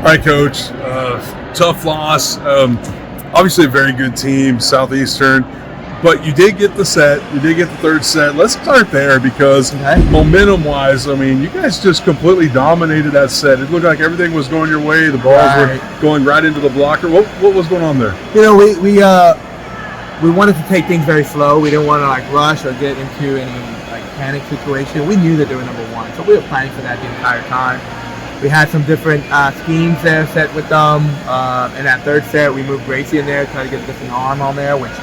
right, Coach. Tough loss. Obviously, a very good team, Southeastern. But you did get the set. You did get the third set. Let's start there because momentum-wise, I mean, you guys just completely dominated that set. It looked like everything was going your way. The balls were going right into the blocker. What was going on there? You know, we wanted to take things very slow. We didn't want to like rush or get into any like panic situation. We knew that they were number one, so we were planning for that the entire time. We had some different schemes there set with them. In that third set, we moved Gracie in there, tried to get a different arm on there, which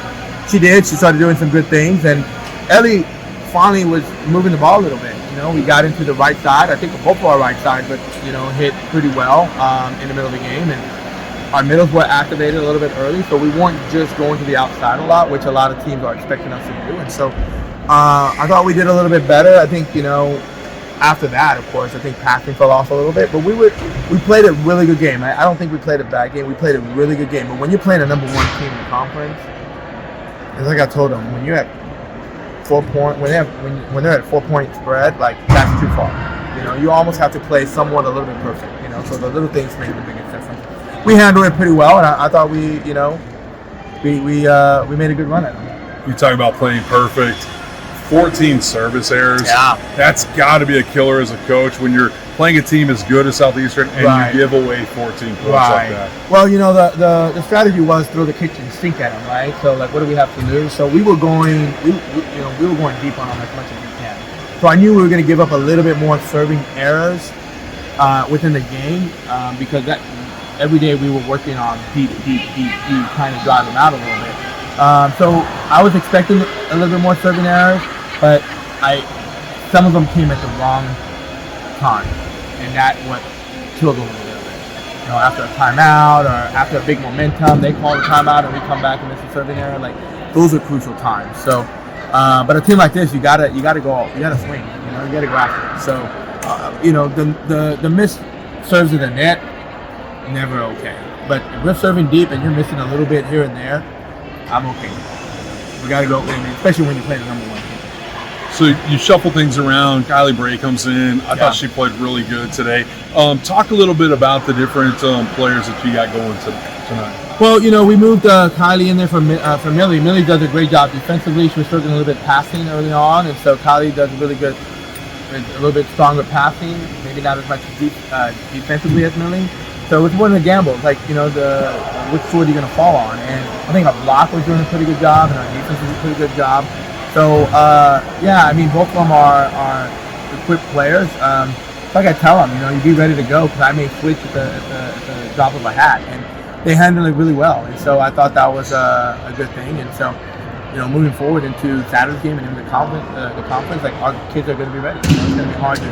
she did. She started doing some good things, and Ellie finally was moving the ball a little bit. You know, we got into the right side. I think both of our right side, but you know, hit pretty well in the middle of the game, and our middles were activated a little bit early, so we weren't just going to the outside a lot, which a lot of teams are expecting us to do. And so I thought we did a little bit better. I think, you know, after that, of course, I think passing fell off a little bit, but we played a really good game. I don't think we played a bad game. We played a really good game. But when you're playing a number one team in the conference, it's like I told them, when you're at 4 point, when they're at 4 point spread, like that's too far. You know, you almost have to play somewhat a little bit perfect. You know, so the little things make the biggest difference. We handled it pretty well, and I thought we made a good run at it. You talk about playing perfect. 14 service errors. Yeah. That's got to be a killer as a coach when you're playing a team as good as Southeastern and you give away 14 points like that. Well, you know, the strategy was throw the kitchen sink at them, right? So, like, what do we have to lose? So we were going deep on them as much as we can. So I knew we were going to give up a little bit more serving errors within the game because that every day we were working on deep, trying to drive them out a little bit. So I was expecting a little bit more serving errors, but some of them came at the wrong time, and that what killed them a little bit. You know, after a timeout or after a big momentum, they call the timeout and we come back and miss a serving error. Like those are crucial times. So, but a team like this, you gotta swing. You know, you gotta go after it. So, you know, the missed serves in the net, never okay. But if we're serving deep and you're missing a little bit here and there, I'm okay. We got to go, especially when you play the number one team. So you shuffle things around. Kylie Bray comes in. I thought she played really good today. Talk a little bit about the different players that you got going tonight. Well, you know, we moved Kylie in there for Millie. Millie does a great job defensively. She was struggling a little bit passing early on, and so Kylie does really good, a little bit stronger passing. Maybe not as much defensively as Millie. So it's one of the gambles, like, you know, which sword you're going to fall on. And I think our block was doing a pretty good job, and our defense was a pretty good job. So, I mean, both of them are equipped players. Like I tell them, you know, you be ready to go because I may switch at the drop of a hat. And they handled it really well. And so I thought that was a good thing. And so, you know, moving forward into Saturday's game and into the conference, like, our kids are going to be ready. You know, it's going to be hard to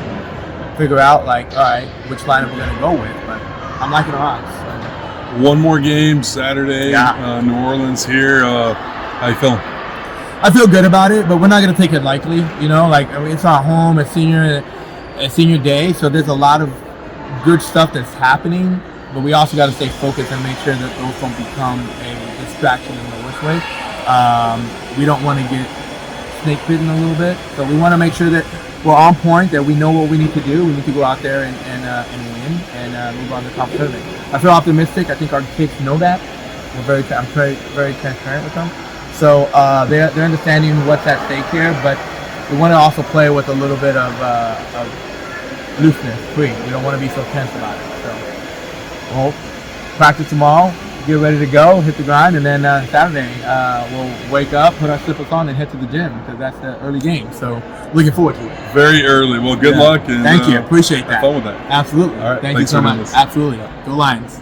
figure out, like, all right, which lineup we're going to go with. But I'm liking our odds. So. One more game Saturday, New Orleans here. How you feeling? I feel good about it, but we're not going to take it lightly. You know, like, I mean, it's our home, it's senior day, so there's a lot of good stuff that's happening, but we also got to stay focused and make sure that those don't become a distraction in the worst way. We don't want to get snake bitten a little bit, so we want to make sure that we're on point, that we know what we need to do. We need to go out there and win and move on to the top tournament. I feel optimistic. I think our kids know that. I'm very transparent with them. So they're understanding what's at stake here, but we want to also play with a little bit of looseness, free. We don't want to be so tense about it. So we'll practice tomorrow, get ready to go, hit the grind, and then Saturday we'll wake up, put our slippers on, and head to the gym because that's the early game. So looking forward to it. Very early. Well, good luck. And, thank you. Appreciate that. Have fun with that. Absolutely. All right. Thank you so much. Absolutely. Go Lions.